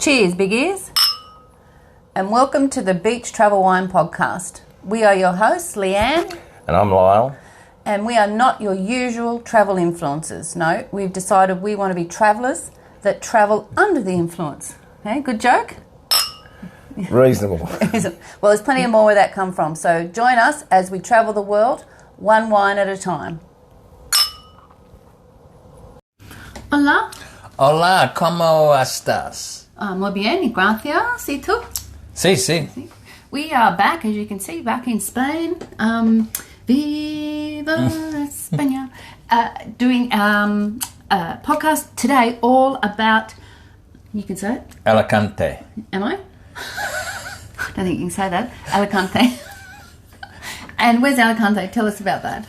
Cheers, big ears. And welcome to the Beach Travel Wine Podcast. We are your hosts, Leanne. And I'm Lyle. And we are not your usual travel influencers. No, we've decided we want to be travellers that travel under the influence. Okay, good joke? Reasonable. Well, there's plenty of more where that come from. So join us as we travel the world, one wine at a time. Hola. Hola, ¿cómo estás? Muy bien, y gracias. ¿Y tú? Sí, sí. We are back, as you can see, back in Spain. Viva España. Doing a podcast today all about, you can say it? Alicante. Am I? I don't think you can say that. Alicante. And where's Alicante? Tell us about that.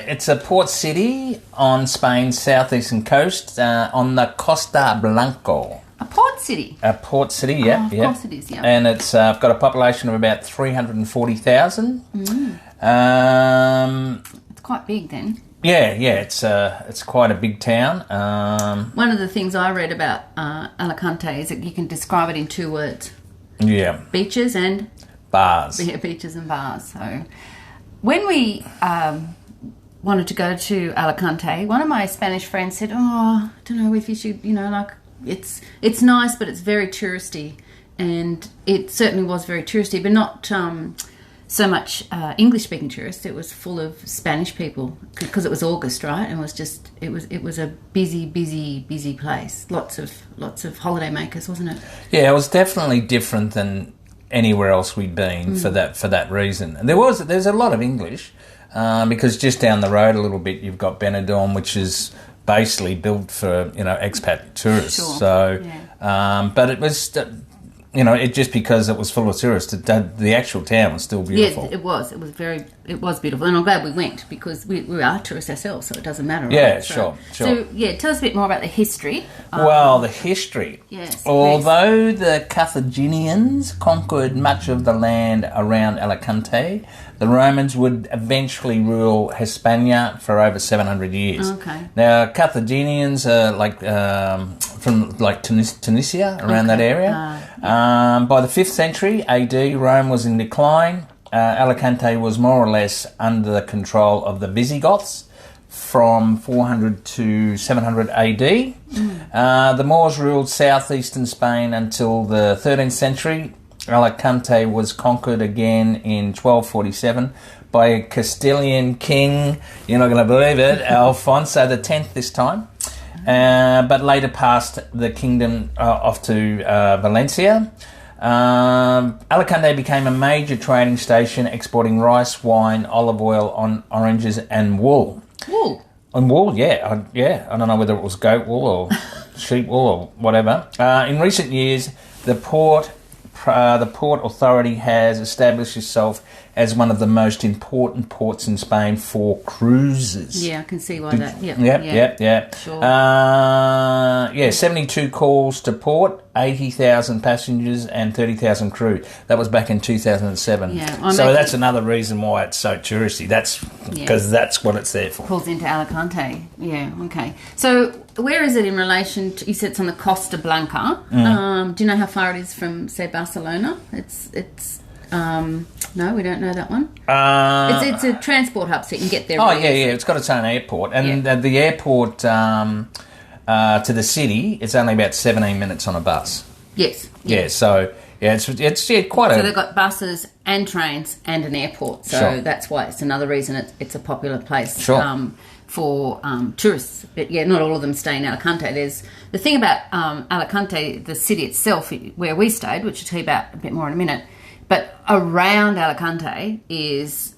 It's a port city on Spain's southeastern coast on the Costa Blanca. A port city? A port city, yeah. Of course it is, yeah. And it's got a population of about 340,000. It's quite big then. Yeah, it's quite a big town. One of the things I read about Alicante is that you can describe it in 2 words. Yeah. Beaches and... Bars. Yeah, beaches and bars. So when we wanted to go to Alicante, one of my Spanish friends said, I don't know if you should, it's nice, but it's very touristy. And it certainly was very touristy, but not so much English-speaking tourists. It was full of Spanish people because it was August, right? And it was a busy place. Lots of holiday makers, wasn't it? Yeah, it was definitely different than anywhere else we'd been for that reason. And there's a lot of English because just down the road a little bit you've got Benidorm, which is basically built for expat tourists. Sure. So, yeah. But it was it just because it was full of tourists, the actual town was still beautiful. Yeah, it was. It was beautiful, and I'm glad we went because we are tourists ourselves, so it doesn't matter. Yeah, right? sure. So tell us a bit more about the history. Well, the history. Yes. Although the Carthaginians conquered much of the land around Alicante, the Romans would eventually rule Hispania for over 700 years. Okay. Now, Carthaginians are from Tunisia, around that area. By the 5th century AD, Rome was in decline. Alicante was more or less under the control of the Visigoths from 400 to 700 AD. The Moors ruled southeastern Spain until the 13th century. Alicante was conquered again in 1247 by a Castilian king, you're not going to believe it, Alfonso X this time, but later passed the kingdom off to Valencia. Alicante became a major trading station, exporting rice, wine, olive oil, oranges and wool. Wool? And wool, yeah. I don't know whether it was goat wool or sheep wool or whatever. In recent years, the Port Authority has established itself as one of the most important ports in Spain for cruises. Yeah, I can see why that. Yep. Sure. 72 calls to port, 80,000 passengers and 30,000 crew. That was back in 2007. Yeah, so that's another reason why it's so touristy. That's because that's what it's there for. Pulls into Alicante. Yeah, okay. So where is it in relation to, you said it's on the Costa Blanca. Do you know how far it is from, say, Barcelona? It's no, we don't know that one. It's a transport hub, so you can get there. It's got its own airport, and the airport to the city, it's only about 17 minutes on a bus. Yes. Yeah. So it's quite. So they've got buses and trains and an airport, so that's why it's another reason it's a popular place. Sure. For tourists, but not all of them stay in Alicante. There's the thing about Alicante, the city itself, where we stayed, which I'll tell you about a bit more in a minute. But around Alicante is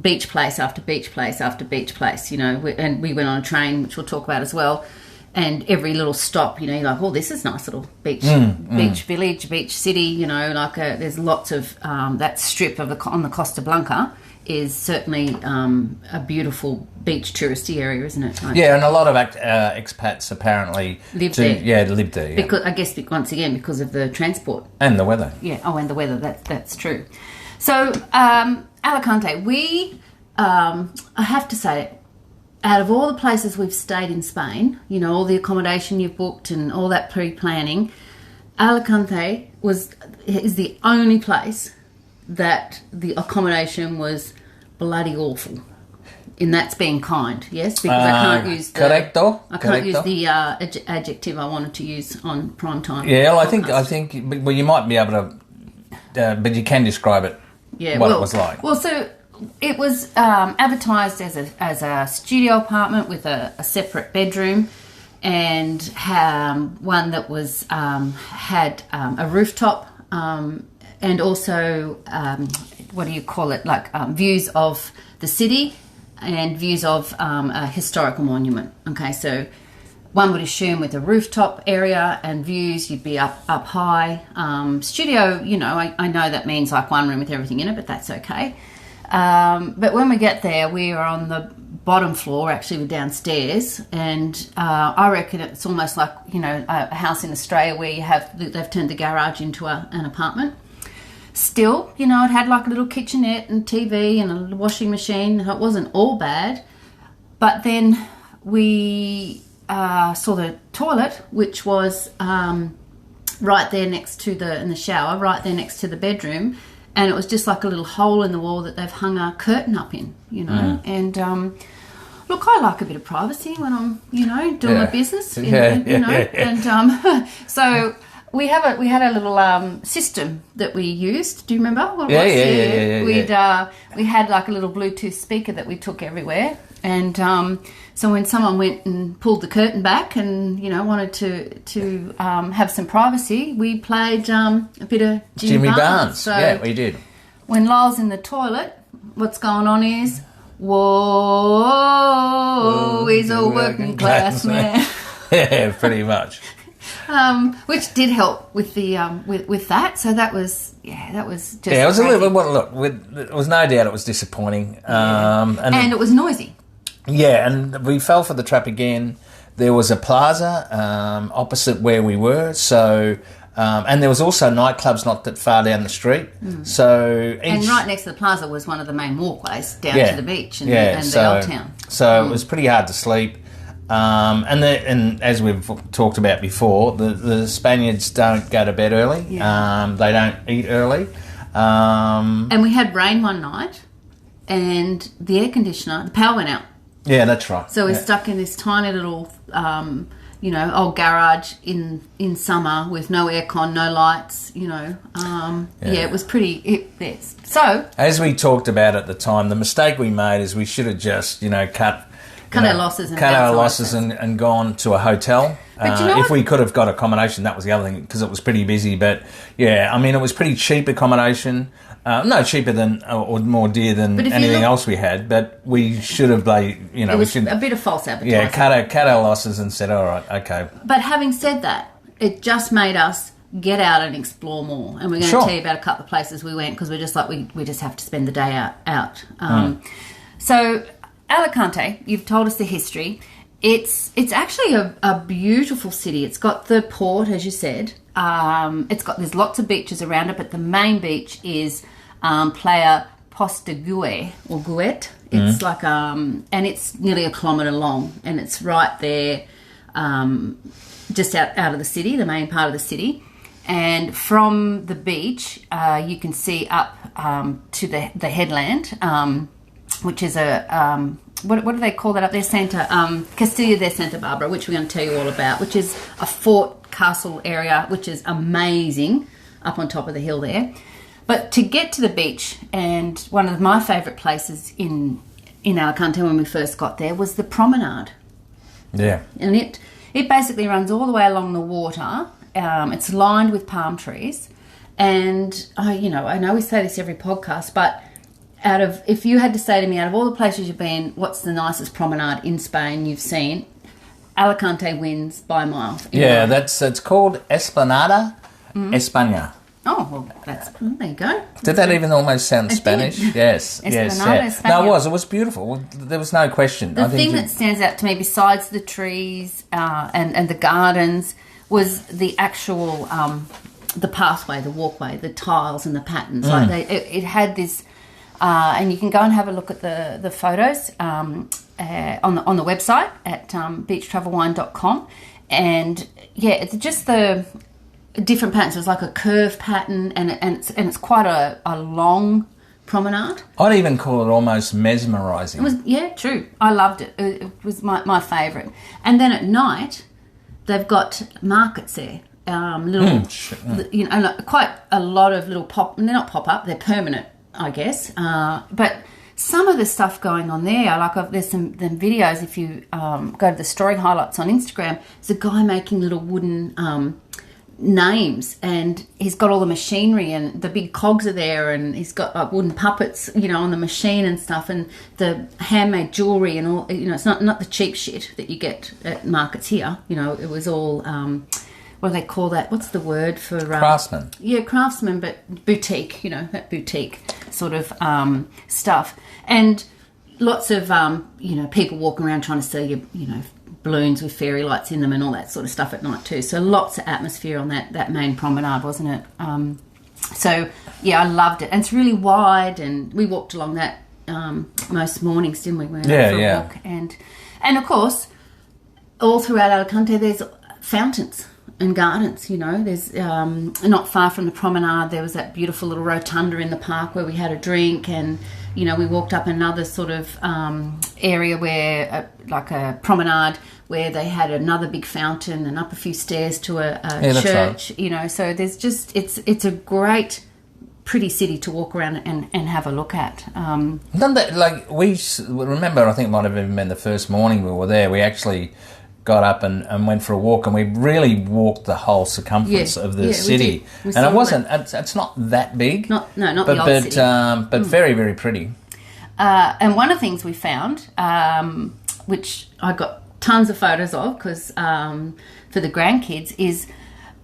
beach place after beach place after beach place, and we went on a train, which we'll talk about as well. And every little stop, you're like, this is nice little beach village, beach city, there's lots of that strip on the Costa Blanca is certainly a beautiful beach touristy area, isn't it? And a lot of expats apparently live there. Live there. Yeah. Because I guess once again because of the transport and the weather. Yeah. Oh, and the weather. That's true. So Alicante, we I have to say, out of all the places we've stayed in Spain, you know, all the accommodation you've booked and all that pre-planning, Alicante is the only place that the accommodation was bloody awful. And that's being kind, yes, because I can't use the adjective I wanted to use on prime time. Yeah, well, I think. Well, you might be able to, but you can describe it. Yeah, what it was like. Well, so it was advertised as a studio apartment with a separate bedroom, and one that was had a rooftop, and also what do you call it? Like views of the city. And views of a historical monument. Okay, so one would assume with a rooftop area and views, you'd be up high. Studio, you know, I know that means like one room with everything in it, but that's okay. But when we get there, we are on the bottom floor. Actually, we're downstairs, and I reckon it's almost like, you know, a house in Australia where they've turned the garage into an apartment. Still, you know, it had like a little kitchenette and TV and a washing machine. It wasn't all bad. But then we saw the toilet, which was right there next to the shower, right there next to the bedroom. And it was just like a little hole in the wall that they've hung a curtain up in, you know. And look, I like a bit of privacy when I'm, you know, doing my business, you know. And so... We had a little system that we used. Do you remember what it was? Yeah. We had like a little Bluetooth speaker that we took everywhere, and so when someone went and pulled the curtain back and, you know, wanted to have some privacy, we played a bit of Jimmy Barnes. So yeah, we did. When Lyle's in the toilet, what's going on is, whoa, he's a working class man. Yeah, pretty much. Which did help with the with that. So that was just it was crazy. A little bit. Well, look, there was no doubt it was disappointing, and it was noisy. Yeah, and we fell for the trap again. There was a plaza opposite where we were, so and there was also nightclubs not that far down the street. So and right next to the plaza was one of the main walkways down to the beach and the old town. So it was pretty hard to sleep. And as we've talked about before, the Spaniards don't go to bed early. Yeah. They don't eat early. And we had rain one night, and the air conditioner, the power went out. Yeah, that's right. So we're stuck in this tiny little, you know, old garage in summer with no aircon, no lights. You know, it was pretty. So as we talked about at the time, the mistake we made is we should have just, you know, cut our losses and gone to a hotel. But you know if we could have got accommodation, that was the other thing, because it was pretty busy. But yeah, I mean, it was pretty cheap accommodation. No cheaper than or more dear than anything else we had. But we should have, you know, it was a bit of false advertising. Yeah, cut our losses and said, all right, okay. But having said that, it just made us get out and explore more. And we're going to tell you about a couple of places we went, because we're just like we just have to spend the day out. So Alicante, you've told us the history. It's actually a beautiful city. It's got the port, as you said. There's lots of beaches around it, but the main beach is Playa Posteguet or Guet. It's like and it's nearly a kilometre long, and it's right there, just out of the city, the main part of the city. And from the beach, you can see up to the headland. Which is what do they call that up there? Castillo de Santa Barbara, which we're going to tell you all about, which is a fort castle area, which is amazing up on top of the hill there. But to get to the beach, and one of my favourite places in Alicante when we first got there was the promenade. Yeah. And it basically runs all the way along the water. It's lined with palm trees. And, I know we say this every podcast, but if you had to say to me, out of all the places you've been, what's the nicest promenade in Spain you've seen, Alicante wins by a mile. Yeah, it's called Esplanada España. Oh, well, there you go. Did that even almost sound Spanish? Did. Yes. Esplanada España. No, it was beautiful. There was no question. The thing that stands out to me, besides the trees and the gardens, was the actual the pathway, the walkway, the tiles and the patterns. Like it had this And you can go and have a look at the photos on the website at beachtravelwine.com. And yeah, it's just the different patterns. It's like a curve pattern, and it's quite a long promenade. I'd even call it almost mesmerising. It was, yeah, true. I loved it. It was my favourite. And then at night, they've got markets there. Quite a lot of little they're not pop-up, they're permanent, I guess. But some of the stuff going on there, there's some videos, if you go to the story highlights on Instagram, there's a guy making little wooden names, and he's got all the machinery, and the big cogs are there, and he's got like wooden puppets, on the machine and stuff, and the handmade jewellery and all. It's not the cheap shit that you get at markets here. It was all what do they call that? What's the word for craftsman? Yeah, craftsman, but boutique. That boutique sort of stuff, and lots of people walking around trying to sell you balloons with fairy lights in them and all that sort of stuff at night too. So lots of atmosphere on that main promenade, wasn't it? So yeah, I loved it, and it's really wide. And we walked along that most mornings, didn't we? We went out for a walk, and of course, all throughout Alicante, there's fountains and gardens. There's not far from the promenade, there was that beautiful little rotunda in the park where we had a drink, and we walked up another sort of area where, like a promenade, where they had another big fountain, and up a few stairs to a church. Right. So there's just it's a great, pretty city to walk around and have a look at. Done that, we remember, I think it might have even been the first morning we were there. We actually got up and went for a walk, and we really walked the whole circumference of the city. And it wasn't. It's not that big. Not the old city. But very, very pretty. And one of the things we found, which I got tons of photos of, because for the grandkids, is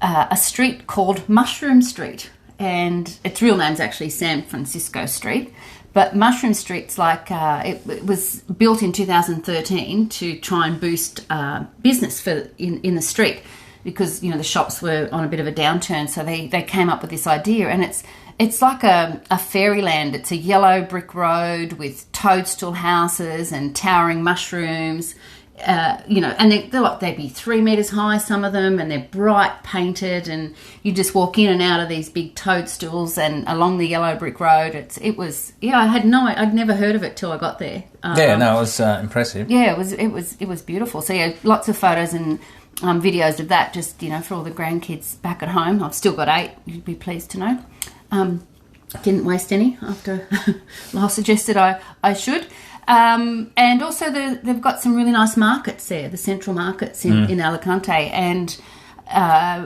a street called Mushroom Street, and its real name's actually San Francisco Street. But Mushroom Street's like, it was built in 2013 to try and boost business in the street, because the shops were on a bit of a downturn. So they came up with this idea, and it's like a fairyland. It's a yellow brick road with toadstool houses and towering mushrooms. And they'd be 3 meters high, some of them, and they're bright painted, and you just walk in and out of these big toadstools and along the yellow brick road. I'd never heard of it till I got there. It was impressive. Yeah, it was beautiful. So yeah, lots of photos and videos of that, just for all the grandkids back at home. I've still got 8. You'd be pleased to know. Didn't waste any after Lyle suggested I should. And also they've got some really nice markets there, the central markets in Alicante, and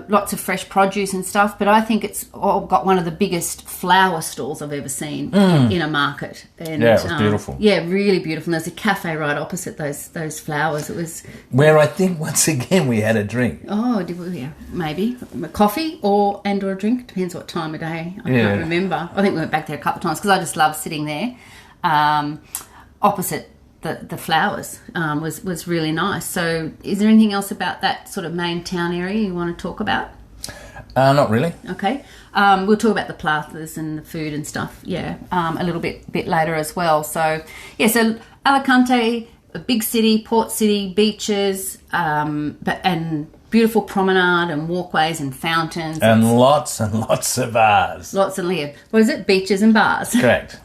lots of fresh produce and stuff. But I think it's all got one of the biggest flower stalls I've ever seen in a market. And, it was beautiful. Yeah, really beautiful. And there's a cafe right opposite those flowers. It was where I think once again we had a drink. Oh, did we? Yeah, maybe a coffee or a drink. Depends what time of day. I can't remember. I think we went back there a couple of times because I just love sitting there. Opposite the flowers was really nice. So is there anything else about that sort of main town area you want to talk about? Not really. Okay. We'll talk about the plazas and the food and stuff, a little bit later as well. So, so Alicante, a big city, port city, beaches, and beautiful promenade and walkways and fountains. And lots of bars. Lots of what is it? Beaches and bars. Correct.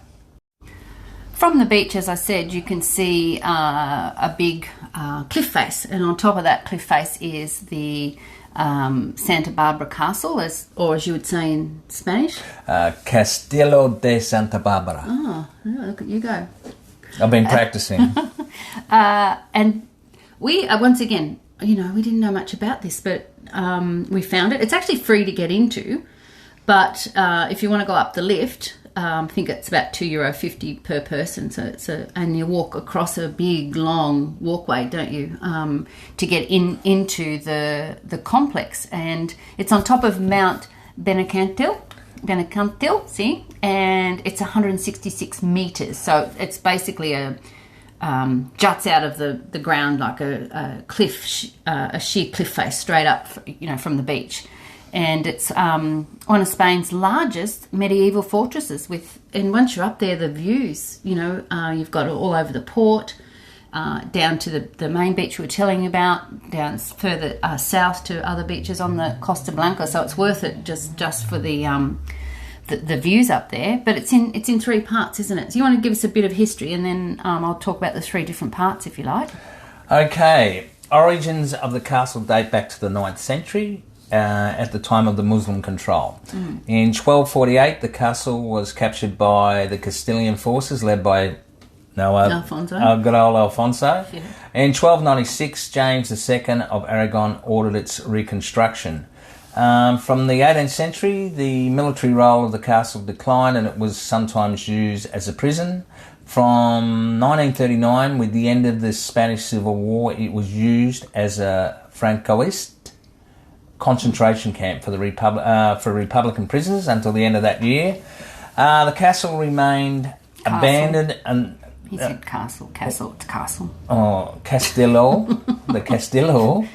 From the beach, as I said, you can see a big cliff face, and on top of that cliff face is the Santa Barbara Castle, as you would say in Spanish. Castillo de Santa Barbara. Oh, look at you go. I've been practicing. And we, once again, we didn't know much about this, but we found it. It's actually free to get into, but if you want to go up the lift, I think it's about €2.50 per person. So and you walk across a big long walkway, don't you, to get into the complex, and it's on top of Mount Benacantil, see, and it's 166 meters. So it's basically juts out of the ground like a cliff, a sheer cliff face straight up, from the beach. and it's one of Spain's largest medieval fortresses. And once you're up there, the views, you've got all over the port, down to the main beach we were telling you about, down further south to other beaches on the Costa Blanca. So it's worth it just for the views up there. But it's in 3 parts, isn't it? So you want to give us a bit of history, and then I'll talk about the 3 different parts if you like. Okay. Origins of the castle date back to the 9th century. At the time of the Muslim control. In 1248, the castle was captured by the Castilian forces led by Alfonso. Good old Alfonso. Yeah. In 1296, James II of Aragon ordered its reconstruction. From the 18th century, the military role of the castle declined, and it was sometimes used as a prison. From 1939, with the end of the Spanish Civil War, it was used as a Francoist concentration camp for the Republican prisoners until the end of that year. The castle remained abandoned and... He said castle, it's castle. Oh, Castillo. The Castillo.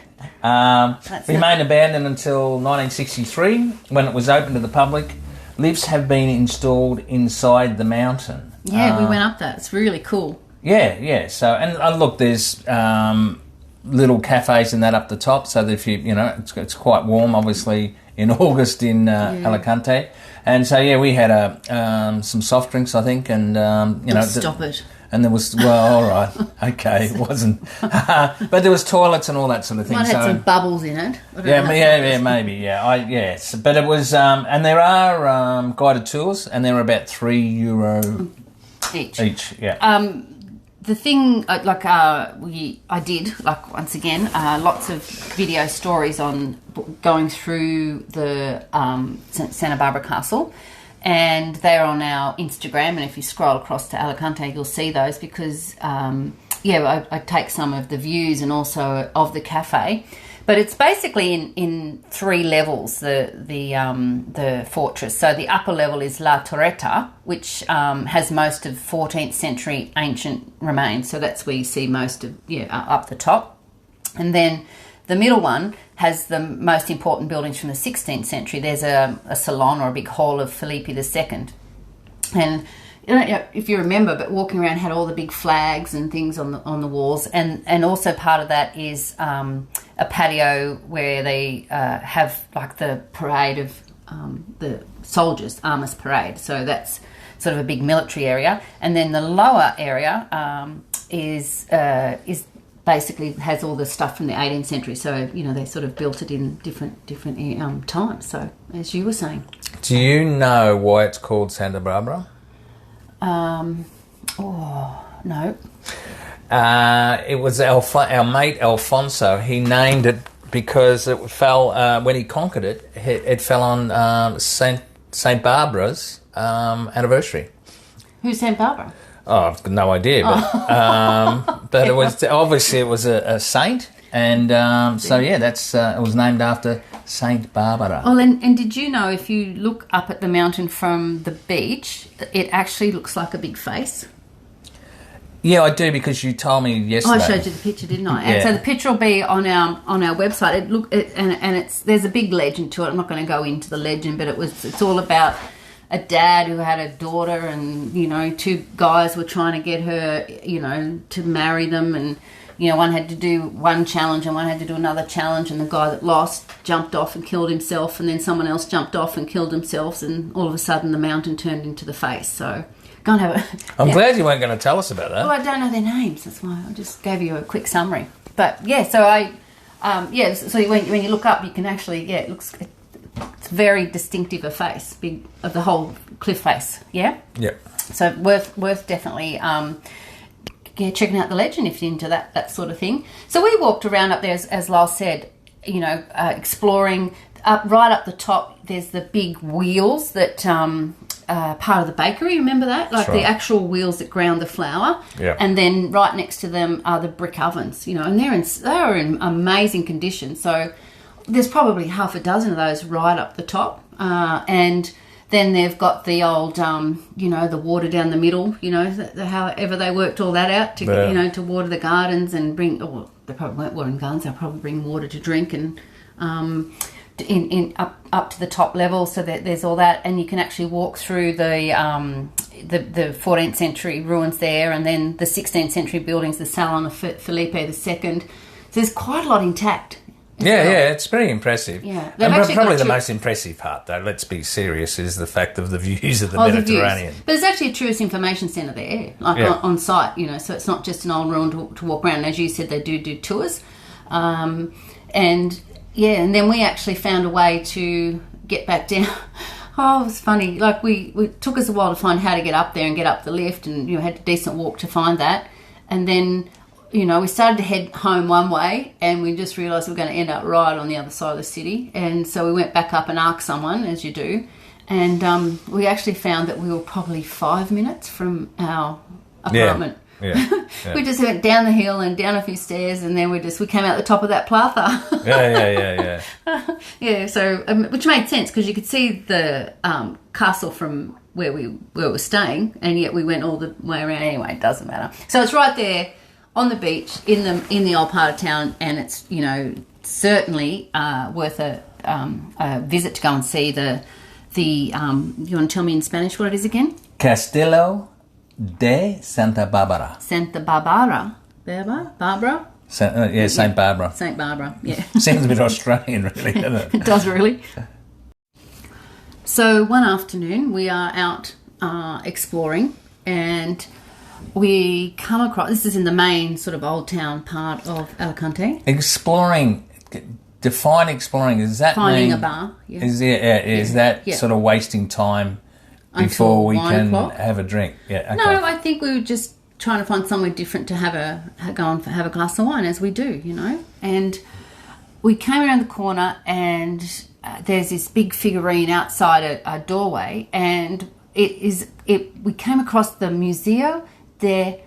Remained abandoned until 1963, when it was open to the public. Lifts have been installed inside the mountain. Yeah, we went up that. It's really cool. Yeah. So, and look, there's... little cafes and that up the top, so that if it's quite warm, obviously, in August in Alicante, and so we had some soft drinks, I think, and stop it. And there was all right, okay, it wasn't, but there was toilets and all that sort of thing. Might have some bubbles in it. Maybe, but it was, and there are guided tours, and they're about €3 each. Yeah. The thing, I did, once again, lots of video stories on going through the Santa Barbara Castle, and they're on our Instagram, and if you scroll across to Alicante, you'll see those, because, I take some of the views and also of the cafe. But it's basically in 3 levels, the fortress. So the upper level is La Torreta, which has most of 14th century ancient remains. So that's where you see most of, up the top. And then the middle one has the most important buildings from the 16th century. There's a salon or a big hall of Felipe II. And if you remember, but walking around had all the big flags and things on the walls, and also part of that is a patio where they have the parade of the soldiers, armas parade. So that's sort of a big military area, and then the lower area is basically has all the stuff from the 18th century. So they sort of built it in different times. So as you were saying, do you know why it's called Santa Barbara? No. It was our mate Alfonso. He named it because it fell when he conquered it. It fell on Saint Barbara's anniversary. Who's Saint Barbara? Oh, I've got no idea, but it was obviously it was a saint, and that's it was named after Saint Barbara. Well, and did you know if you look up at the mountain from the beach, it actually looks like a big face? Yeah, I do, because you told me yesterday. I showed you the picture, didn't I? And so the picture will be on our website. There's a big legend to it. I'm not going to go into the legend, but it's all about a dad who had a daughter, and 2 guys were trying to get her, to marry them, and one had to do one challenge and one had to do another challenge, and the guy that lost jumped off and killed himself, and then someone else jumped off and killed themselves, and all of a sudden the mountain turned into the face. So go and have it. I'm glad you weren't going to tell us about that. Well, I don't know their names, that's why I just gave you a quick summary. But so so when you look up, you can actually it's very distinctive a face, big of the whole cliff face. Yeah. So worth definitely checking out the legend if you're into that sort of thing. So we walked around up there, as Lyle said, exploring right up the top. There's the big wheels that part of the bakery. Remember that, the actual wheels that ground the flour. Yeah. And then right next to them are the brick ovens. And they are in amazing condition. So there's probably half a dozen of those right up the top, and then they've got the old, the water down the middle. However they worked all that out to, to water the gardens and bring. Oh, they probably weren't watering gardens. They'll probably bring water to drink, and in up to the top level, so that there's all that, and you can actually walk through the 14th century ruins there, and then the 16th century buildings, the Salon of Felipe II. So there's quite a lot intact. Yeah, it's very impressive. Yeah, and probably the most impressive part, though, let's be serious, is the fact of the views of the Mediterranean. But there's actually a tourist information centre there, on site, so it's not just an old ruin to walk around. And as you said, they do tours. And then we actually found a way to get back down. Oh, it was funny. Like, it took us a while to find how to get up there and get up the lift, and had a decent walk to find that. And then, we started to head home one way, and we just realised we were going to end up right on the other side of the city. And so we went back up and asked someone, as you do, and we actually found that we were probably 5 minutes from our apartment. Yeah. We just went down the hill and down a few stairs, and then we came out the top of that plaza. Yeah. So which made sense, because you could see the castle from where we were staying, and yet we went all the way around. Anyway, it doesn't matter. So it's right there on the beach in the old part of town, and it's certainly worth a visit to go and see the. You want to tell me in Spanish what it is again? Castillo de Santa Barbara. Santa Barbara. Barbara? Saint Barbara. Saint Barbara, yeah. Sounds a bit Australian, really, doesn't it? It does, really. So one afternoon we are out exploring, and we come across, this is in the main sort of old town part of Alicante. Exploring, define exploring, does that finding mean... a bar, yeah. Is that sort of wasting time before we can have a drink? Yeah. Okay. No, I think we were just trying to find somewhere different to have a glass of wine, as we do, And we came around the corner, and there's this big figurine outside a doorway, and we came across the Museo de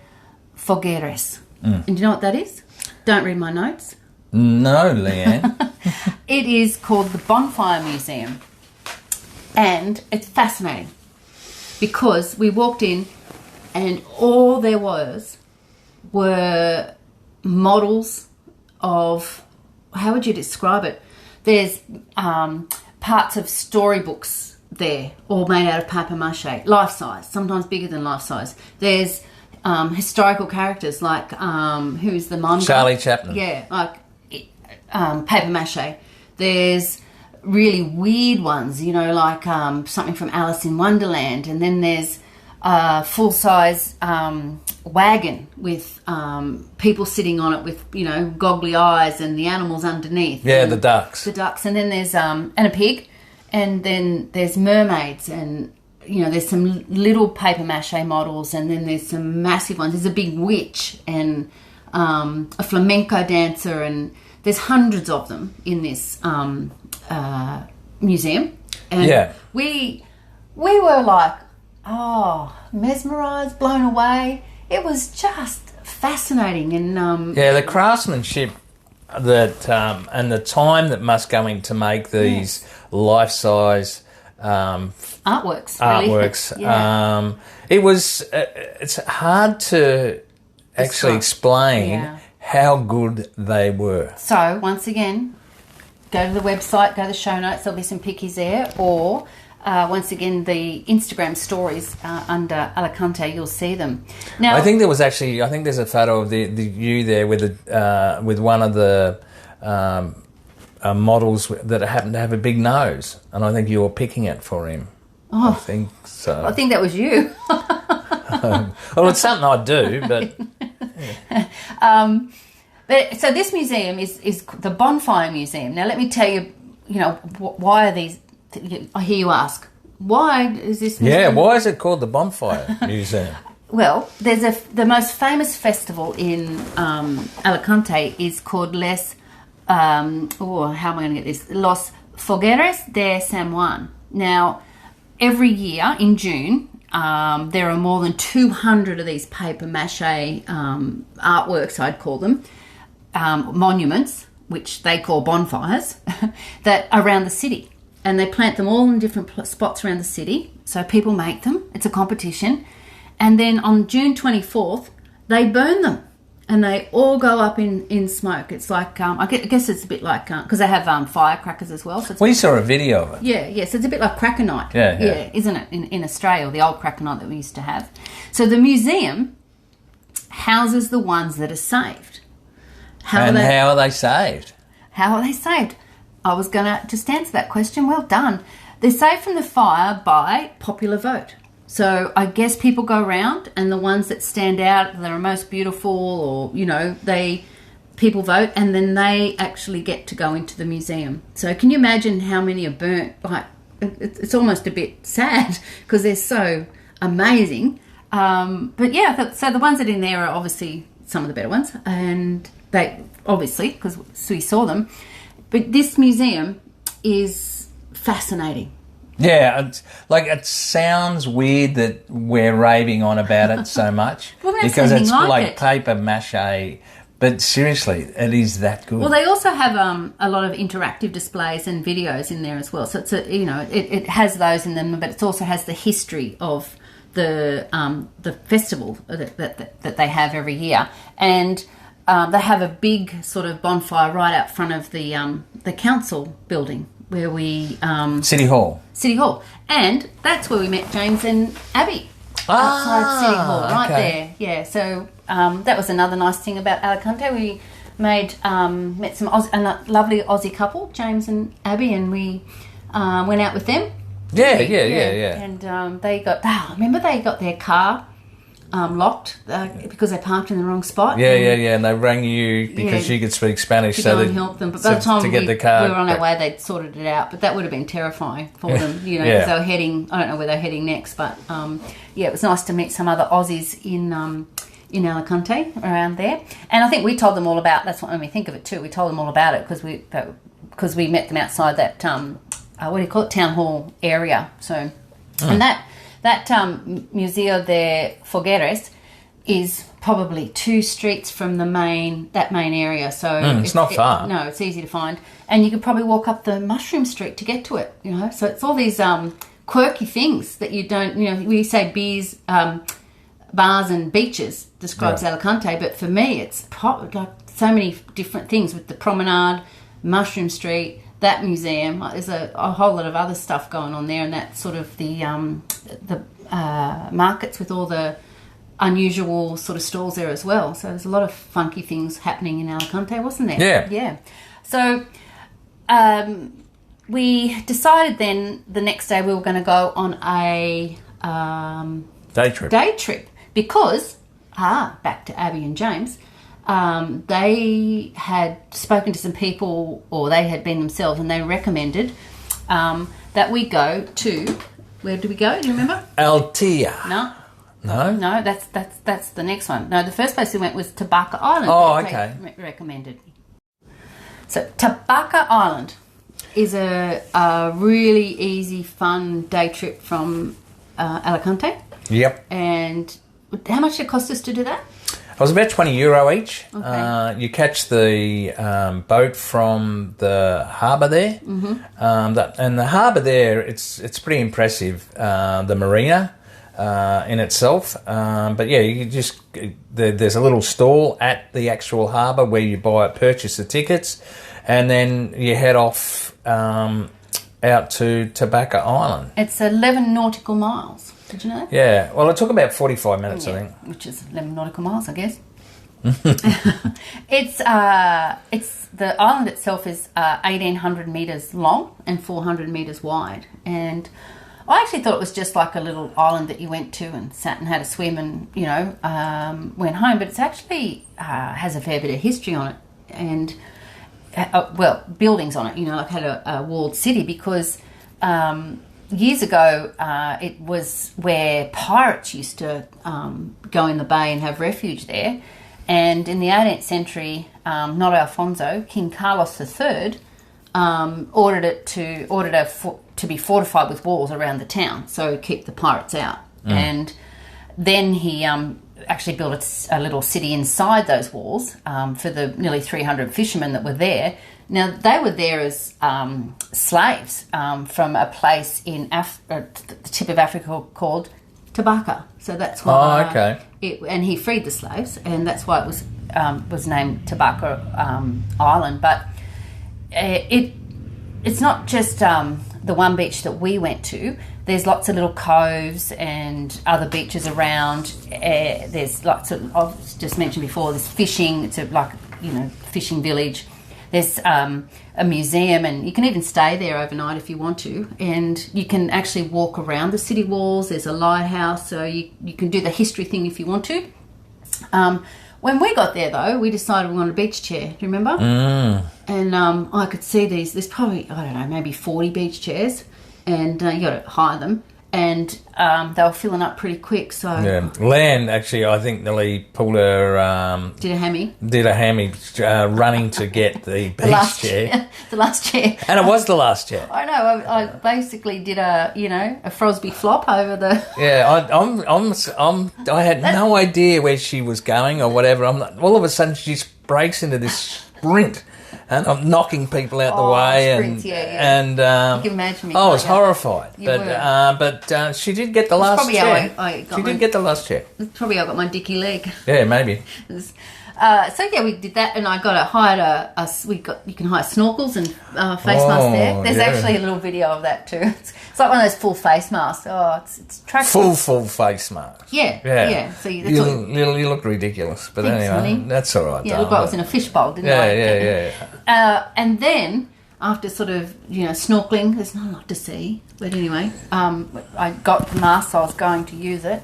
Fogueres. And do you know what that is? Don't read my notes. No, Leanne. It is called the Bonfire Museum, and it's fascinating because we walked in, and all there were models of, how would you describe it? There's parts of storybooks there, all made out of papier-mâché, life-size, sometimes bigger than life-size. There's historical characters like, who's the mum? Charlie Chaplin. Yeah, like papier-mâché. There's really weird ones, like something from Alice in Wonderland, and then there's a full-size wagon with people sitting on it with, goggly eyes, and the animals underneath. Yeah, the ducks. The ducks, and then there's and a pig, and then there's mermaids, and there's some little papier-mâché models, and then there's some massive ones. There's a big witch and a flamenco dancer, and there's hundreds of them in this museum. And we were like, mesmerised, blown away. It was just fascinating. And the craftsmanship that and the time that must go in to make these life-size artworks. Really. It's hard to actually explain how good they were. So once again, go to the website, go to the show notes. There'll be some pickies there, or once again the Instagram stories under Alicante. You'll see them. Now, I think there's a photo of the you there with one of the models that happened to have a big nose, and I think you were picking it for him. I think so. I think that was you. Well, it's something I do, but. But so this museum is the Bonfire Museum. Now let me tell you, why are these? I hear you ask, why is this museum? Yeah, why is it called the Bonfire Museum? Well, there's the most famous festival in Alicante is called how am I going to get this? Los Fogueres de San Juan. Now, every year in June, there are more than 200 of these papier-mâché artworks, I'd call them, monuments, which they call bonfires, that are around the city. And they plant them all in different spots around the city. So people make them. It's a competition. And then on June 24th, they burn them. and they all go up in smoke. It's like I guess it's a bit like because they have firecrackers as well. So we saw a video of it. Yeah, so it's a bit like cracker night. Yeah, isn't it? In Australia, the old cracker night that we used to have. So the museum houses the ones that are saved. How are they saved? How are they saved? I was going to just answer that question. Well done. They're saved from the fire by popular vote. So I guess people go around, and the ones that stand out, that are most beautiful, or people vote, and then they actually get to go into the museum. So can you imagine how many are burnt? Like, it's almost a bit sad because they're so amazing. But yeah, so the ones that are in there are obviously some of the better ones, and they obviously because we saw them. But this museum is fascinating. Yeah, it sounds weird that we're raving on about it so much because it's like paper mache. But seriously, it is that good. Well, they also have a lot of interactive displays and videos in there as well. So it's it has those in them, but it also has the history of the festival that they have every year, and they have a big sort of bonfire right out front of the council building where we City Hall, and that's where we met James and Abby outside City Hall, right there. Yeah, so that was another nice thing about Alicante. We met some a lovely Aussie couple, James and Abby, and we went out with them. Yeah. And they got their car locked because they parked in the wrong spot. Yeah, and they rang you because you could speak Spanish, to go and help them. But by the time we were on our way, they'd sorted it out. But that would have been terrifying for them, because they were heading. I don't know where they're heading next, but it was nice to meet some other Aussies in Alicante around there. And I think we told them all about. That's what made me think of it too. We told them all about it because we met them outside that what do you call it, town hall area. So, and that museo de Fogueres is probably 2 streets from the main area. So it's not far. No, it's easy to find, and you could probably walk up the Mushroom Street to get to it. So it's all these quirky things that you don't. We say beers, bars, and beaches describes Alicante, but for me, it's like so many different things with the promenade, Mushroom Street, that museum. There's a whole lot of other stuff going on there, and that's sort of the markets with all the unusual sort of stalls there as well. So there's a lot of funky things happening in Alicante, wasn't there? Yeah. So we decided then the next day we were going to go on a day trip because back to Abby and James. They had spoken to some people, or they had been themselves, and they recommended that we go to. Where did we go? Do you remember? Altea. No. That's the next one. No, the first place we went was Tabarca Island. Oh, okay. Recommended. So Tabarca Island is a really easy, fun day trip from Alicante. Yep. And how much did it cost us to do that? It was about €20 each. Okay. You catch the boat from the harbour there, and the harbour there, it's pretty impressive. The marina in itself, but yeah, you just there's a little stall at the actual harbour where you purchase the tickets, and then you head off out to Tabarca Island. It's 11 nautical miles. Did you know that? Yeah. Well, it took about 45 minutes, I think. Which is 11 nautical miles, I guess. It's the island itself is 1,800 metres long and 400 metres wide. And I actually thought it was just like a little island that you went to and sat and had a swim and, went home. But it's actually has a fair bit of history on it. And, buildings on it, like had a walled city because... years ago, it was where pirates used to go in the bay and have refuge there. And in the 18th century, not Alfonso, King Carlos III, ordered to be fortified with walls around the town, so keep the pirates out. And then he actually built a little city inside those walls for the nearly 300 fishermen that were there. Now, they were there as slaves from a place in the tip of Africa called Tabarca. So that's why... Oh, okay. And he freed the slaves, and that's why it was was named Tabarca Island, but it's not just the one beach that we went to. There's lots of little coves and other beaches around. There's lots of, I've just mentioned before, there's fishing. It's fishing village. There's a museum, and you can even stay there overnight if you want to. And you can actually walk around the city walls. There's a lighthouse, so you can do the history thing if you want to. When we got there, though, we decided we wanted a beach chair. Do you remember? And I could see there's probably, I don't know, maybe 40 beach chairs, and you got to hire them. And they were filling up pretty quick. So Lan actually, I think nearly pulled her did a hammy running to get the beach chair. The last chair, and it was the last chair. I know. I basically did a Frosby flop over the. Yeah, I had no idea where she was going or whatever. All of a sudden she just breaks into this sprint. And I'm knocking people out the way, sprints, and you can imagine me. I was horrified, were. but she did get the last chair. She did get the last chair. That's probably how I got my dicky leg. Yeah, maybe. So we did that, and I hired you can hire snorkels and face masks there. There's actually a little video of that too. It's like one of those full face masks. Oh, it's attractive. Full face mask. Yeah. So you look ridiculous, but thanks, anyway, honey. that's all right. Yeah, looked like I was in a fishbowl, didn't I? Yeah. And then after sort of snorkeling, there's not a lot to see, but anyway, I got the mask, so I was going to use it.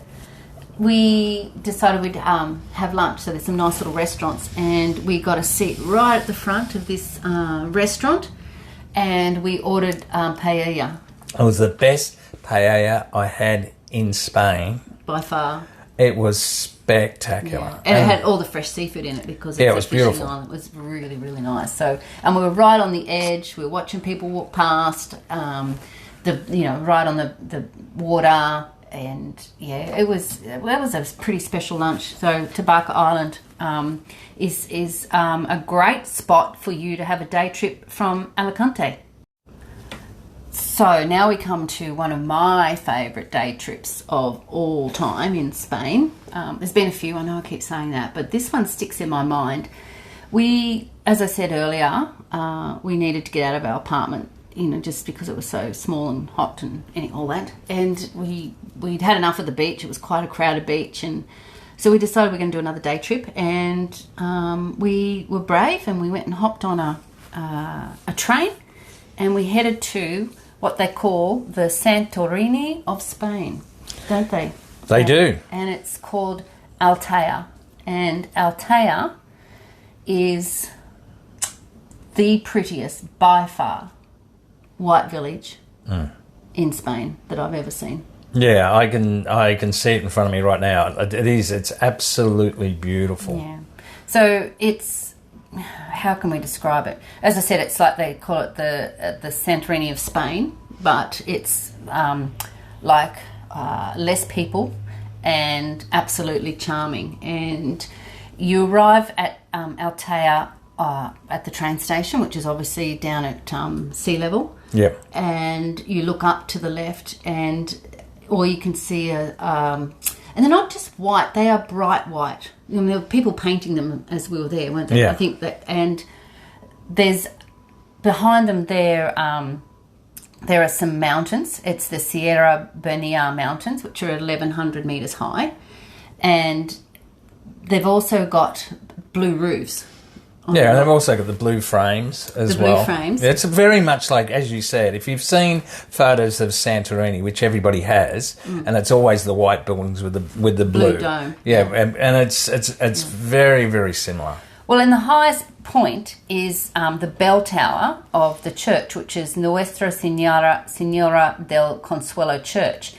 We decided we'd have lunch, so there's some nice little restaurants, and we got a seat right at the front of this restaurant, and we ordered paella. It was the best paella I had in Spain. By far. It was spectacular. Yeah. And it had all the fresh seafood in it because it's it was beautiful. Island. It was really, really nice. So, and we were right on the edge. We were watching people walk past, right on the water. And that was a pretty special lunch. So Tabarca Island is a great spot for you to have a day trip from Alicante. So now we come to one of my favourite day trips of all time in Spain. There's been a few, I know I keep saying that, but this one sticks in my mind. We, as I said earlier, we needed to get out of our apartment, just because it was so small and hot and all that. And we'd had enough of the beach. It was quite a crowded beach, and so we decided we're going to do another day trip. And we were brave, and we went and hopped on a train, and we headed to what they call the Santorini of Spain, don't they? They do. And it's called Altea. And Altea is the prettiest, by far, white village in Spain that I've ever seen. Yeah, I can see it in front of me right now. It's absolutely beautiful. Yeah. So it's, how can we describe it? As I said, it's like they call it the Santorini of Spain, but it's less people and absolutely charming. And you arrive at Altea at the train station, which is obviously down at sea level. Yeah. And you look up to the left, or you can see and they're not just white; they are bright white. There were people painting them as we were there, weren't there? Yeah. I think that, and there's behind them there are some mountains. It's the Sierra Bernier Mountains, which are 1,100 meters high, and they've also got blue roofs. Yeah, and they've also got the blue frames as well. The blue frames. It's very much like, as you said, if you've seen photos of Santorini, which everybody has, and it's always the white buildings with the blue dome. Yeah, and it's very, very similar. Well, and the highest point is the bell tower of the church, which is Nuestra Señora del Consuelo Church,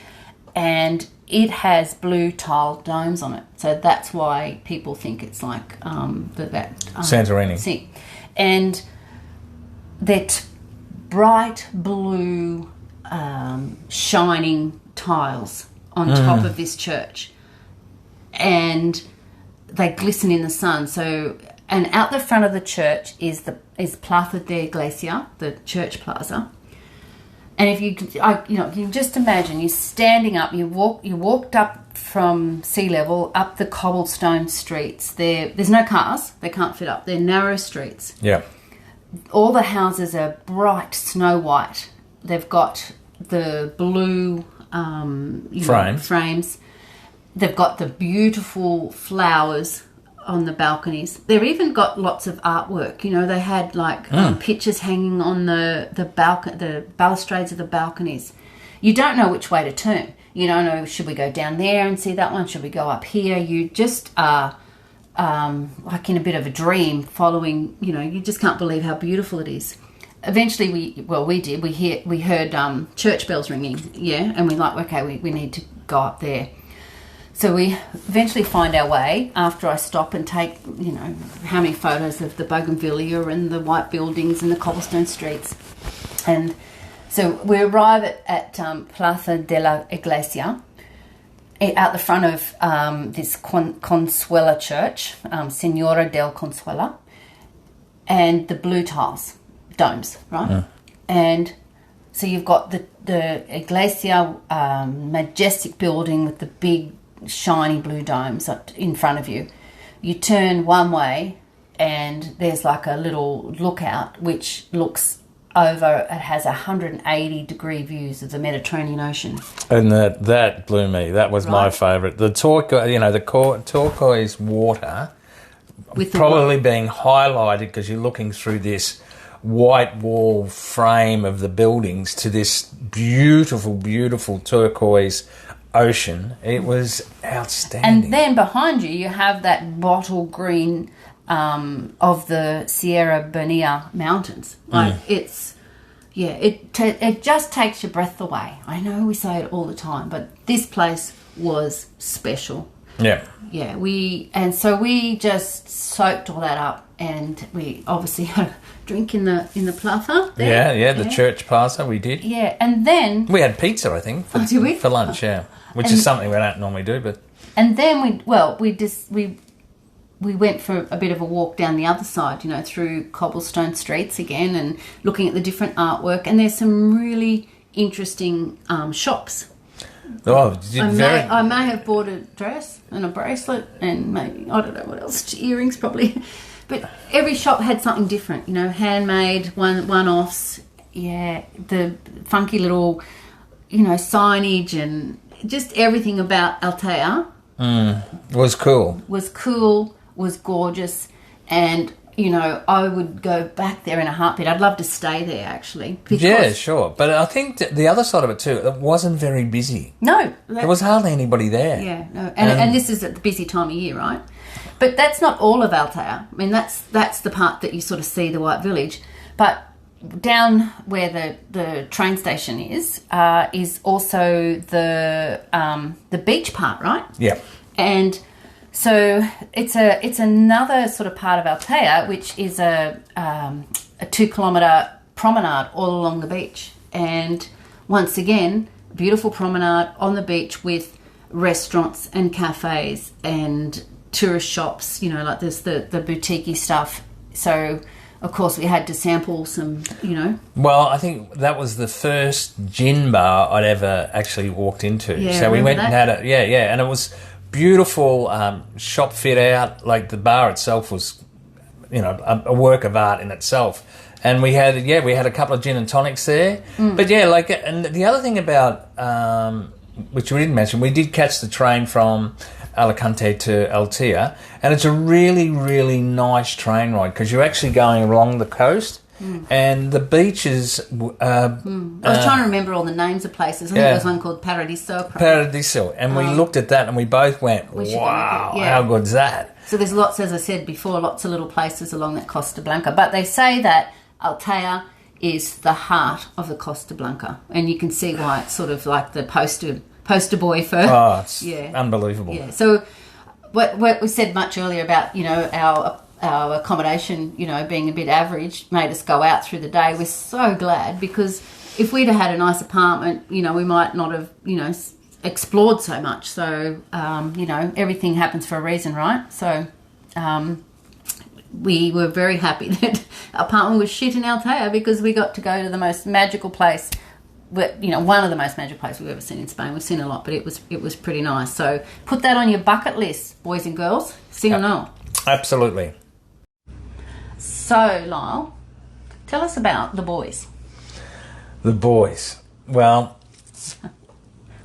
and it has blue tiled domes on it, so that's why people think it's like Santorini. See, and that bright blue, shining tiles on top of this church, and they glisten in the sun. So, and out the front of the church is Plaza de Iglesia, the church plaza. And if you can just imagine you're standing up. You walked up from sea level up the cobblestone streets. There's no cars. They can't fit up. They're narrow streets. Yeah. All the houses are bright snow white. They've got the blue frames. They've got the beautiful flowers on the balconies. They've even got lots of artwork. They had pictures hanging on the balustrades of the balconies. You don't know which way to turn. You don't know, should we go down there and see that one? Should we go up here? You just are like in a bit of a dream following, you just can't believe how beautiful it is. Eventually we heard church bells ringing, and we're like, okay, we need to go up there. So we eventually find our way after I stop and take, how many photos of the bougainvillea and the white buildings and the cobblestone streets. And so we arrive at Plaza de la Iglesia, out the front of this Consuela church, Senora del Consuela, and the blue tiles, domes, right? Yeah. And so you've got the Iglesia, majestic building with the big shiny blue domes in front of you. You turn one way and there's like a little lookout which looks over. It has 180 degree views of the Mediterranean Ocean. And that blew me. That was my favourite. The turquoise water with probably being highlighted because you're looking through this white wall frame of the buildings to this beautiful, beautiful turquoise ocean. It was outstanding. And then behind you have that bottle green of the Sierra Bonilla Mountains. It just takes your breath away. I know we say it all the time, but this place was special. Yeah. We just soaked all that up, and we obviously had a drink in the plaza there. The church plaza we did. Yeah, and then we had pizza, I think, for lunch. Which is something we don't normally do, but. And then we went for a bit of a walk down the other side, through cobblestone streets again, and looking at the different artwork. And there's some really interesting shops. Oh, I may have bought a dress and a bracelet and maybe, I don't know what else, earrings probably. But every shop had something different, handmade, one-offs. Yeah, the funky little, signage and just everything about Altea. Was cool. Was gorgeous. And, I would go back there in a heartbeat. I'd love to stay there, actually. Yeah, sure. But I think the other side of it, too, it wasn't very busy. No. There was hardly anybody there. Yeah, no. And this is at the busy time of year, right? But that's not all of Altea. I mean, that's the part that you sort of see the White Village. But down where the train station is also the beach part, right? Yeah. And so it's another sort of part of Altea, which is a 2-kilometre promenade all along the beach. And once again, beautiful promenade on the beach with restaurants and cafes and tourist shops, like there's the boutique-y stuff. So, of course, we had to sample some, Well, I think that was the first gin bar I'd ever actually walked into. Yeah, so we went and had it, and it was beautiful shop fit out. Like the bar itself was, a work of art in itself. And we had a couple of gin and tonics there. But and the other thing about, which we didn't mention, we did catch the train from Alicante to Altea, and it's a really, really nice train ride because you're actually going along the coast, and the beaches. I was trying to remember all the names of places. I think there was one called Paradiso, and we looked at that and we both went, "Wow, how good's that?" So there's lots, as I said before, lots of little places along that Costa Blanca, but they say that Altea is the heart of the Costa Blanca, and you can see why it's sort of like the poster boy for. Oh, it's unbelievable. Yeah. So what we said much earlier about, our accommodation, being a bit average made us go out through the day. We're so glad because if we'd have had a nice apartment, we might not have, explored so much. So, everything happens for a reason, right? So, we were very happy that our apartment was shit in Altea because we got to go to the most magical place one of the most magic places we've ever seen in Spain. We've seen a lot, but it was pretty nice. So put that on your bucket list, boys and girls. See or no? Absolutely. So, Lyle, tell us about the boys. The boys. Well,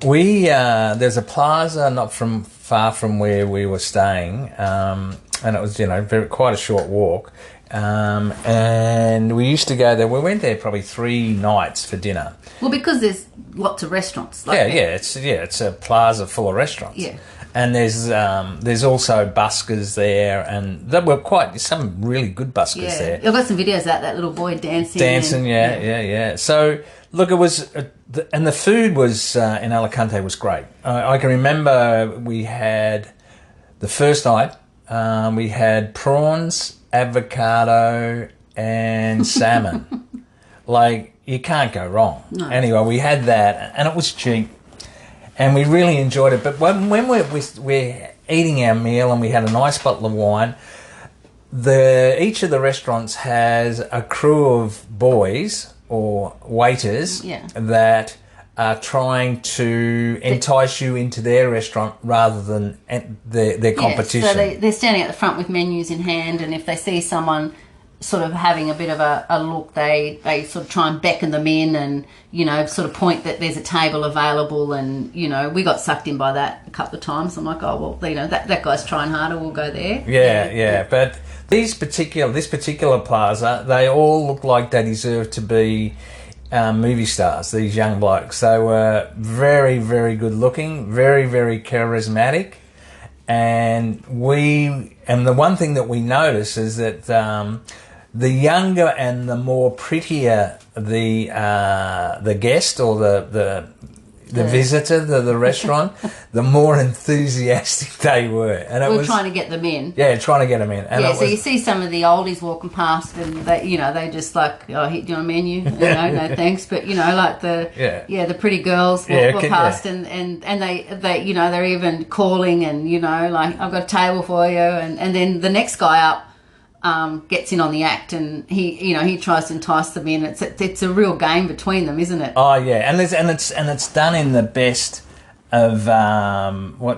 there's a plaza not far from where we were staying, and it was quite a short walk. And we used to go there. We went there probably 3 nights for dinner. Well, because there's lots of restaurants. It's a plaza full of restaurants. Yeah. And there's also buskers there, and there were some really good buskers there. I've got some videos of that little boy dancing. Yeah. So look, it was, and the food was in Alicante was great. I can remember we had the first night we had prawns, avocado, and salmon. Like, you can't go wrong. No. Anyway, we had that, and it was cheap. And we really enjoyed it. But when we're eating our meal and we had a nice bottle of wine, each of the restaurants has a crew of boys or waiters that are trying to entice you into their restaurant rather than their competition. So they're standing at the front with menus in hand, and if they see someone sort of having a bit of a look, they sort of try and beckon them in and, sort of point that there's a table available, and, we got sucked in by that a couple of times. I'm like, oh, well, that guy's trying harder, we'll go there. Yeah. But this particular plaza, they all look like they deserve to be movie stars, these young blokes. They were very, very good looking, very, very charismatic. And the one thing that we notice is that the younger and the more prettier the guest or the visitor to the restaurant, the more enthusiastic they were. And we were trying to get them in. Yeah, trying to get them in. And so you see some of the oldies walking past, and they just like, oh, do you want a menu? No thanks. But like the pretty girls walk past, and they they're even calling, and like, I've got a table for you, and then the next guy up gets in on the act, and he tries to entice them in. It's a real game between them, isn't it? Oh yeah, and it's done in the best of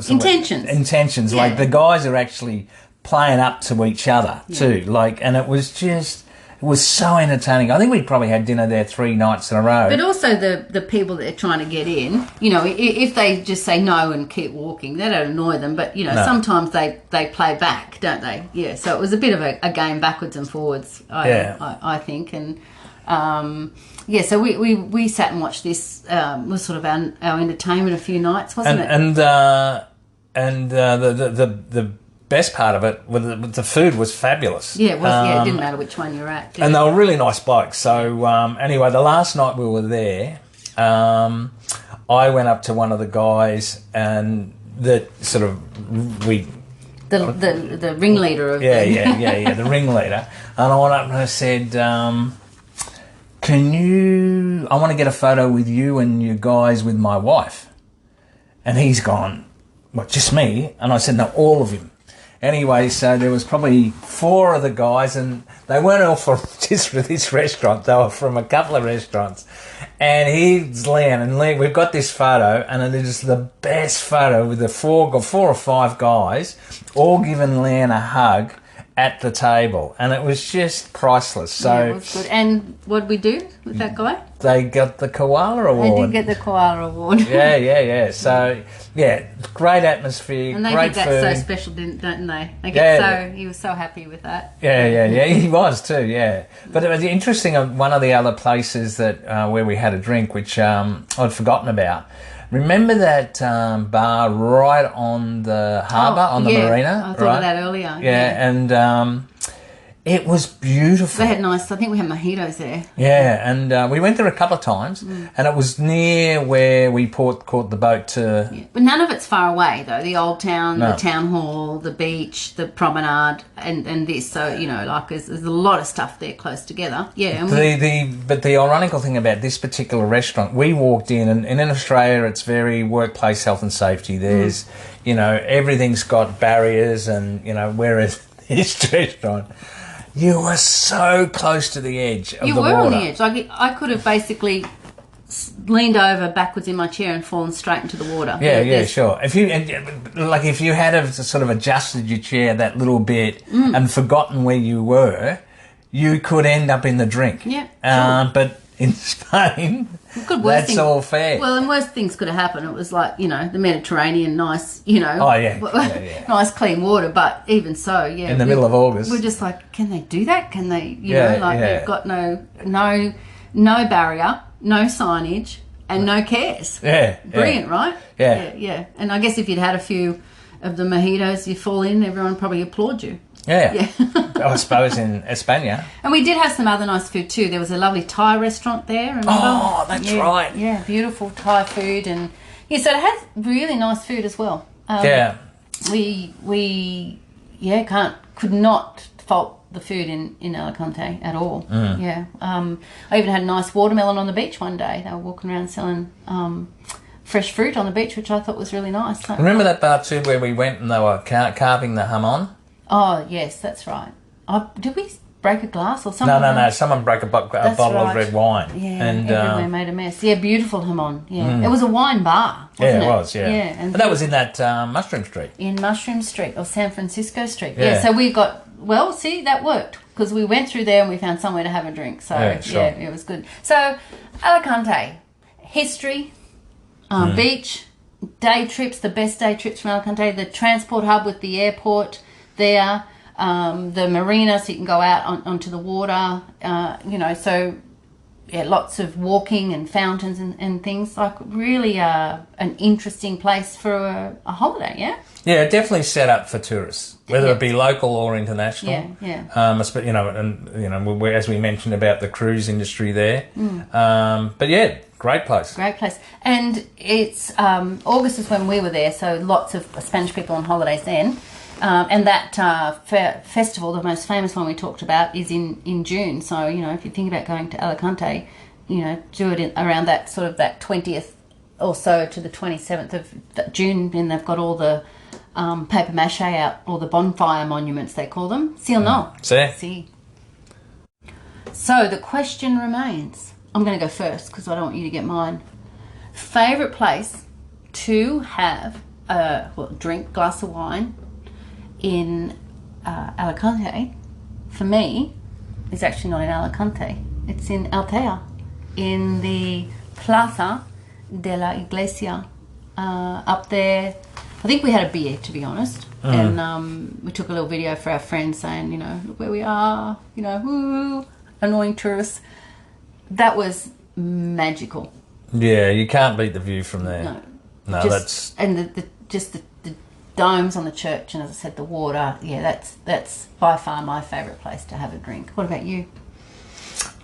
intentions. Intentions. Yeah. Like, the guys are actually playing up to each other too. Like, and it was so entertaining. I think we probably had dinner there 3 nights in a row. But also the people that are trying to get in, if they just say no and keep walking, that don't annoy them. But, sometimes they play back, don't they? Yeah, so it was a bit of a game backwards and forwards, I think. And, so we sat and watched this, was sort of our entertainment a few nights, wasn't it? And the best part of it was the food was fabulous. Yeah, it was. It didn't matter which one you're at. And they were really nice blokes. So anyway, the last night we were there, I went up to one of the guys, and the ringleader of the ringleader, and I went up and I said, I want to get a photo with you and you guys with my wife. And he's gone, what, just me? And I said, no, all of him. Anyway, so there was probably 4 of the guys, and they weren't all from just for this restaurant. They were from a couple of restaurants. And here's Leon, and Leon, we've got this photo, and it is the best photo with the 4 or 5 guys all giving Leon a hug at the table, and it was just priceless. So it was good. And what did we do with that guy? They got the koala award. They did get the koala award. Yeah. So great atmosphere, and they great think that's so special, don't they? He was so happy with that. Yeah. He was too. Yeah, but it was interesting. One of the other places that where we had a drink, which I'd forgotten about. Remember that bar right on the harbour, on the marina? I thought of that earlier. Yeah, and it was beautiful. They had nice, I think we had mojitos there. Yeah, and we went there a couple of times, and it was near where we caught the boat to... Yeah. But none of it's far away, though. The old town, the town hall, the beach, the promenade, and this. So, there's a lot of stuff there close together. Yeah. But the ironical thing about this particular restaurant, we walked in, and in Australia it's very workplace health and safety. There's, everything's got barriers, and, whereas this restaurant... You were so close to the edge of the water. You were on the edge. Like, I could have basically leaned over backwards in my chair and fallen straight into the water. Yeah, sure. If you had have sort of adjusted your chair that little bit and forgotten where you were, you could end up in the drink. Yeah, sure. But in Spain, that's all fair. Well, and worse things could have happened. It was like, the Mediterranean, nice, nice clean water. But even so, in the middle of August, we're just like, can they do that? Can they, they've got no barrier, no signage, and no cares. Yeah, brilliant, right? Yeah. And I guess if you'd had a few of the mojitos you fall in, everyone probably applaud you. Yeah. I suppose in España. And we did have some other nice food too. There was a lovely Thai restaurant there. Remember? Oh, that's right. Yeah, beautiful Thai food. And so it has really nice food as well. We could not fault the food in Alicante at all. I even had a nice watermelon on the beach one day. They were walking around selling fresh fruit on the beach, which I thought was really nice. Remember that bar too where we went and they were carving the jamon? Oh, yes, that's right. Did we break a glass or something? No. Someone broke a bottle of red wine. Yeah, and everywhere made a mess. Yeah, beautiful jamon. Yeah, It was a wine bar, wasn't it? It was, yeah. And that was in that Mushroom Street. In Mushroom Street or San Francisco Street. Yeah, so we got... Well, see, that worked because we went through there and we found somewhere to have a drink. So, it was good. So, Alicante, history, beach, day trips, the best day trips from Alicante, the transport hub with the airport there, the marina so you can go out onto the water, lots of walking and fountains and things, like really an interesting place for a holiday, yeah? Yeah, definitely set up for tourists, whether it be local or international. As we mentioned about the cruise industry there. Great place. Great place. And it's August is when we were there, so lots of Spanish people on holidays then. And that festival, the most famous one we talked about, is in June. So, if you think about going to Alicante, do it around that sort of that 20th or so to the 27th of June. Then they've got all the paper mache out, or the bonfire monuments, they call them. Sí o no? Sí. So the question remains. I'm going to go first because I don't want you to get mine. Favourite place to have a glass of wine in Alicante, for me, is actually not in Alicante. It's in Altea, in the Plaza de la Iglesia, up there. I think we had a beer, to be honest, and we took a little video for our friends saying, look where we are, woo, annoying tourists. That was magical. Yeah, you can't beat the view from there. No, that's... And the domes on the church, and as I said, the water. Yeah, that's by far my favourite place to have a drink. What about you?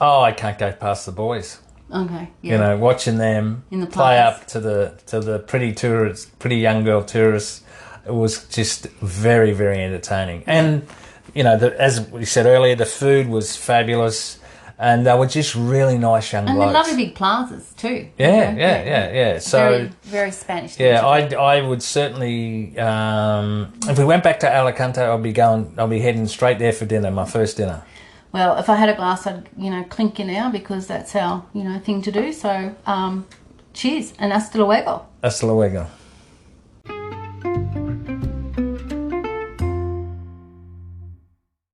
Oh, I can't go past the boys. Okay. Yeah. Watching them play up to the pretty young girl tourists, it was just very, very entertaining. And as we said earlier, the food was fabulous. And they were just really nice young blokes. And they lovely big plazas too. Yeah. So very, very Spanish. Yeah, I would certainly. If we went back to Alicante, I'll be heading straight there for dinner, my first dinner. Well, if I had a glass, I'd clink you now because that's our thing to do. So, cheers and hasta luego. Hasta luego.